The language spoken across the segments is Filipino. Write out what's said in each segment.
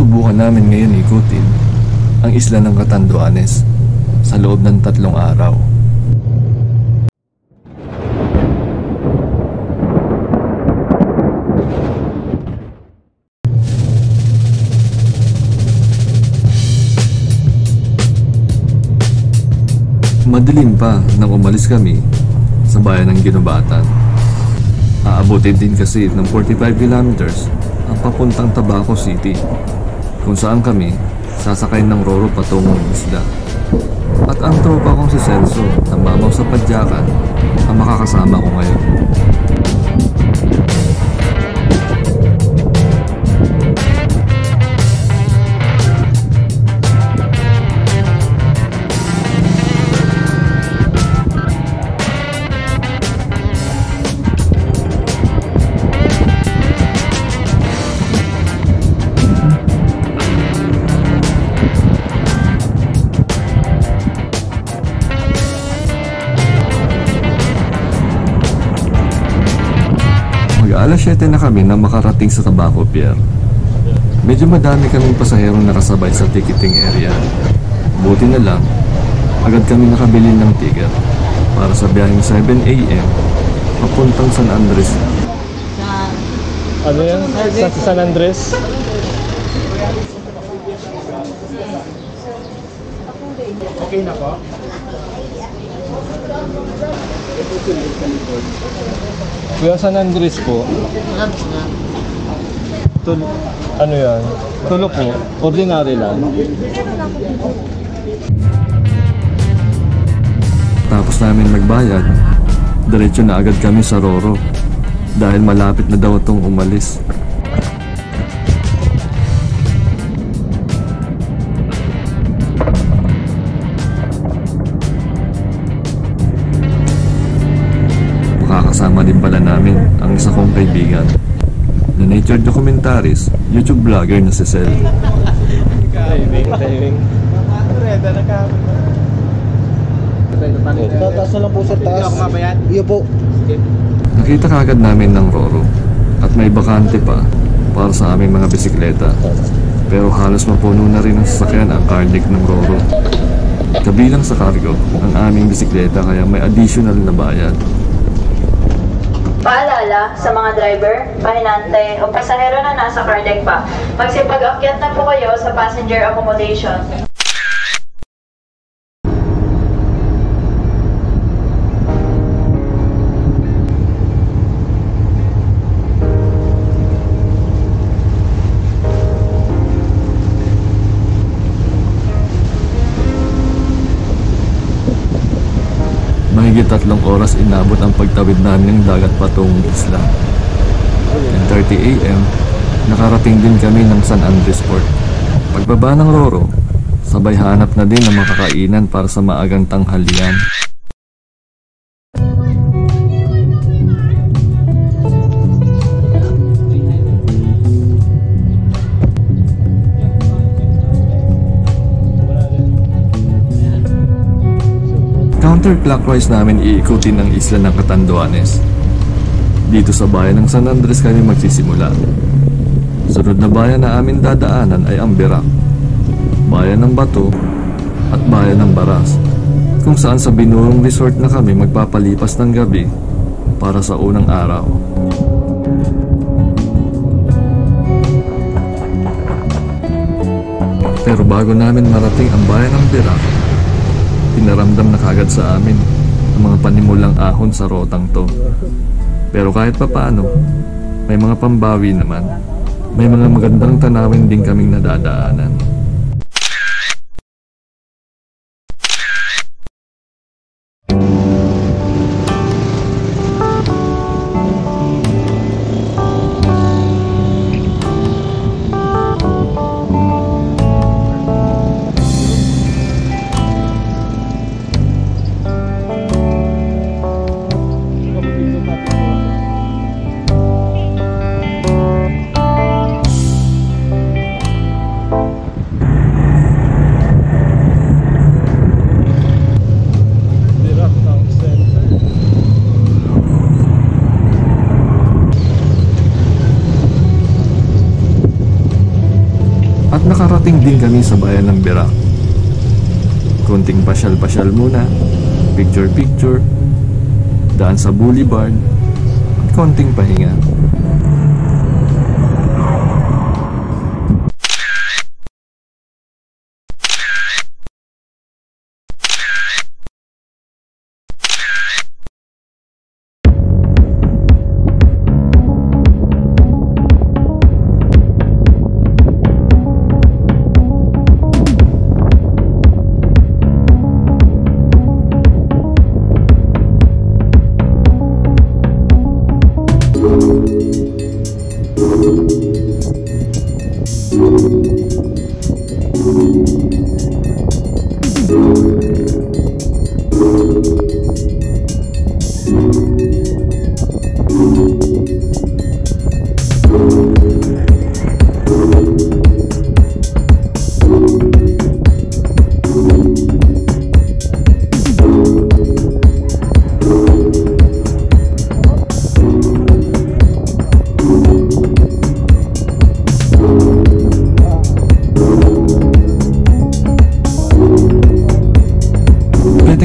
susubukan namin ngayon ikutin ang isla ng Catanduanes sa loob ng 3 araw. Madilim pa nang umalis kami sa bayan ng Ginubatan. Aabutin din kasi ng 45 kilometers ang papuntang Tabaco City, kung saan kami sasakay ng Roro patungong isla. At ang tropa kong si Celso na mamaw sa Padyakan ang makakasama ko ngayon. Alas 7 na kami na makarating sa Tabaco Pier. Medyo madami kaming pasaherong nakasabay sa ticketing area. Buti na lang, agad kami nakabili ng ticket para sa biyaheng 7 AM papuntang San Andres. Ano yan? Sa San Andres? Okay na po? Kuya, San Andres po. Ano yan? Tulo po. Ordinary lang. Tapos namin magbayad, diretso na agad kami sa Roro dahil malapit na daw itong umalis. Makakasama din pala namin ang isa kong kaibigan na nature documentaries, YouTube vlogger na si Cel. Timing. Taas na lang po sa taas. Iyo po. Nakita kagad namin ng Roro at may bakante pa para sa aming mga bisikleta. Pero halos mapuno na rin ang sasakyan ang car deck ng Roro. Kabilang sa cargo ang aming bisikleta kaya may additional na bayad. Paalala sa mga driver, pahinante o pasahero na nasa car deck pa, magsipag-akyat na po kayo sa passenger accommodation. Mahigit 3 oras inabot ang pagtawid namin ng dagat patungong isla. 10:30 AM, nakarating din kami ng San Andres Port. Pagbaba ng Roro, sabay hanap na din ng makakainan para sa maagang tanghalian. Counterclockwise namin iikutin ang isla ng Catanduanes. Dito sa bayan ng San Andres kami magsisimula. Sunod na bayan na amin dadaanan ay ang Birac, bayan ng Bato at bayan ng Baras, kung saan sa binurong resort na kami magpapalipas ng gabi para sa unang araw. Pero bago namin marating ang bayan ng Birac, pinaramdam na kagad sa amin ang mga panimulang ahon sa rotang to. Pero kahit papaano, may mga pambawi naman. May mga magandang tanawin din kaming nadadaanan. din kami sa bayan ng Birak. Konting pasyal-pasyal muna, picture-picture, daan sa boulevard, at konting pahinga.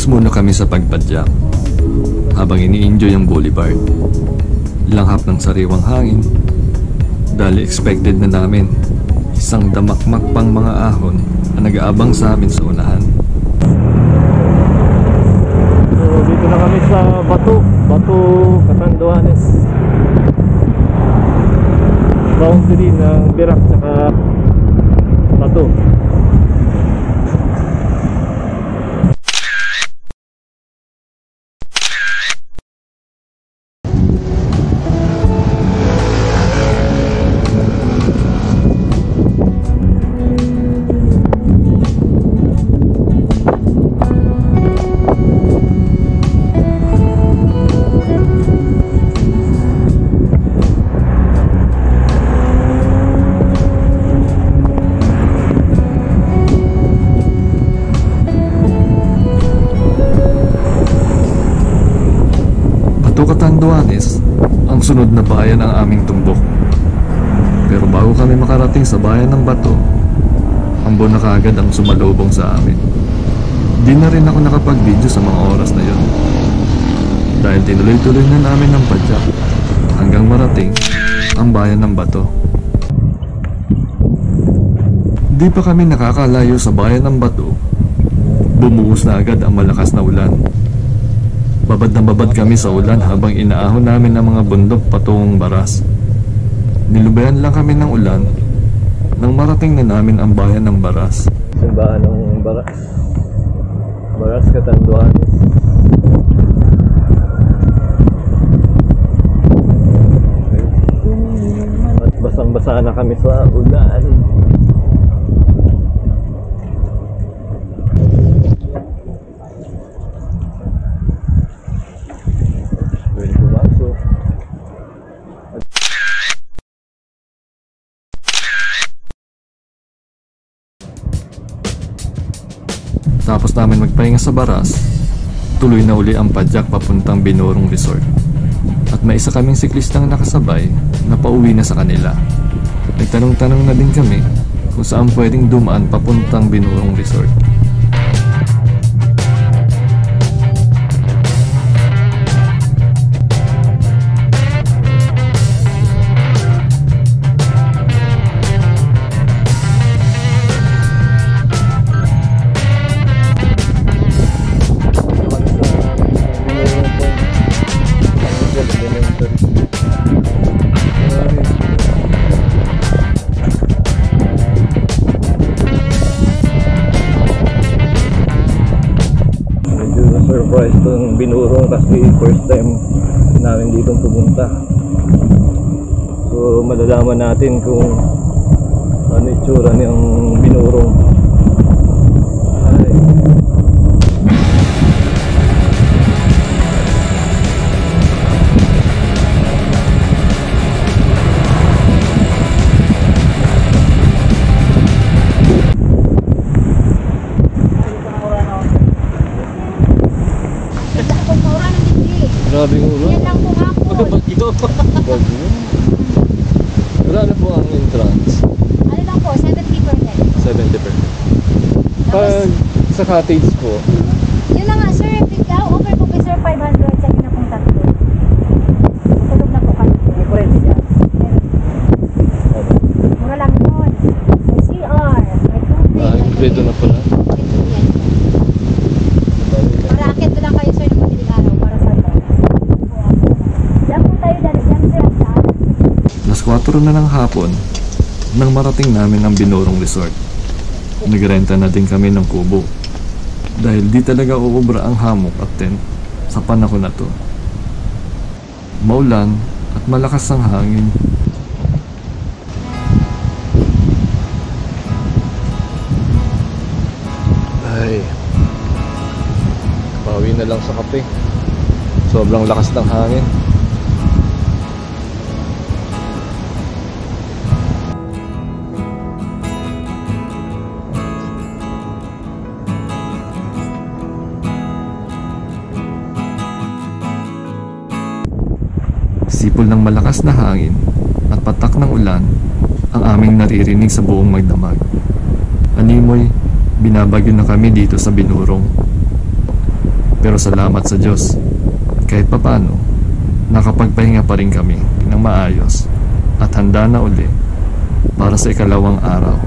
Muna kami sa pagpadyak habang ini-enjoy ang boulevard. Langhap ng sariwang hangin dahil expected na namin isang damakmak pang mga ahon na nag-aabang sa amin sa unahan. So dito na kami sa Bato Catanduanes, boundary ng Birak saka Bato. Catanduanes ang sunod na bayan ng aming tumbok. Pero bago kami makarating sa bayan ng Bato, ambon na kaagad ang sumalubong sa amin. Di na rin ako nakapag-video sa mga oras na yon dahil tinuloy-tuloy na namin ang padyak hanggang marating ang bayan ng Bato. Di pa kami nakakalayo sa bayan ng Bato, bumuhos na agad ang malakas na ulan. Babad na babad kami sa ulan habang inaahon namin ang mga bundok patungong Baras. Nilubayan lang kami ng ulan nang marating na namin ang bayan ng Baras. Simbahan ng Baras Catanduanes. At basang-basa na kami sa ulan. Tapos namin magpahinga sa Baras, tuloy na uli ang padyak papuntang Binurong Resort. At may isa kaming siklistang nakasabay na pauwi na sa kanila. Nagtanong-tanong na din kami kung saan pwedeng dumaan papuntang Binurong Resort. Surprise itong Binurong kasi first time namin ditong pumunta. So malalaman natin kung ano itsura niyang Binurong. Ay. Grabe yung ulo. Yan lang po hapon. Bagyo. Wala na po ang entrance. Ano lang po, 70 per head. 70 per. Pag sa cottage po, Yun lang nga, sir. Offer po kay sir 500 sa inyo na pong tatlo. Tulog na po kami. May kurente dyan. Mura lang yun. May CR. May tubig. kompleto na pala. Para akit lang kayo sir ng madaling araw para sa inyo. Diyan po tayo dali. Diyan sir ang daan. Alas 4 na ng hapon nang marating namin ang Binurong Resort. Nagrenta na din kami ng kubo dahil di talaga uubra ang hammock at tent sa panahon na to. Maulan at malakas ang hangin. Ay, bawi na lang sa kape. Sobrang lakas ng hangin. Sipol ng malakas na hangin at patak ng ulan ang aming naririnig sa buong magdamag. Animoy, binabagyo na kami dito sa Binurong. Pero salamat sa Diyos, kahit papano, nakapagpahinga pa rin kami ng maayos at handa na uli para sa ikalawang araw.